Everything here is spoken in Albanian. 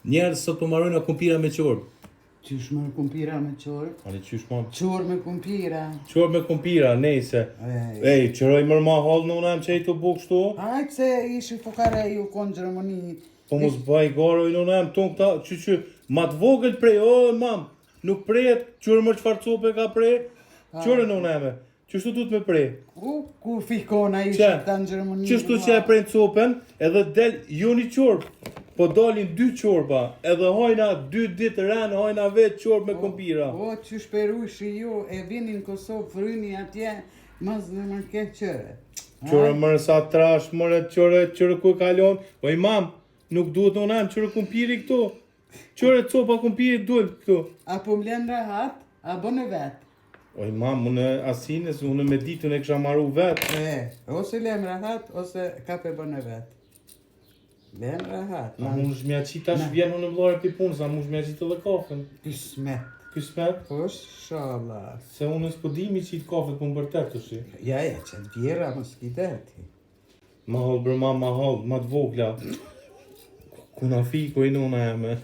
Njerëz sot po marrojnë kumpira me qorb. Qysh me kumpira me qorë? Ali qysh ma? Qorë me kumpira. Qorb me kumpira, nejse. Ej, qëroj mërë ma hallë në unem që e të bukë shtu? Hajtë se ishi fukare ju konë Gjermani. Po mos baj garoj në unem, ton këta, që, ma të vogël prej, mam, nuk prejet, qërë më qëfar cope ka prej, qërë në uneme, qështu du të me prej? Ku fikona ishi këta në Gjermani? Qështu që e prej copen, edhe del joni qorb, po dalin 2 qorba, edhe hajna 2 ditë rënë, hajna vetë qorb me kumpira. O, që shperushi ju, e vinin Kosovë, fryni atje, mas dhe më ke qëre. Qërë mërë sa trash, mërë qërë ku kalon, o i mam, nuk duhet në unem, qërë kumpiri këtu, qërë copa kumpiri duhet këtu. A po mlen rahat, a bëne vetë. O i mam, unë asines, unë me ditën e kësha maru vetë. Ose lem rahat, ose kape bëne vetë. Lem rahat. A mund shmja qita shvjen unë mlore për punë, sa mund shmja qitë edhe kafen. Kismet. Kismet? Po shala. Se unë s'po di mi qitë kafe për më bërtet të shi. Ja, që të vjera më s'kideti. Ma hallë bërma, ma hallë, ma të vogla. Kuna fi, ku i nuna e me.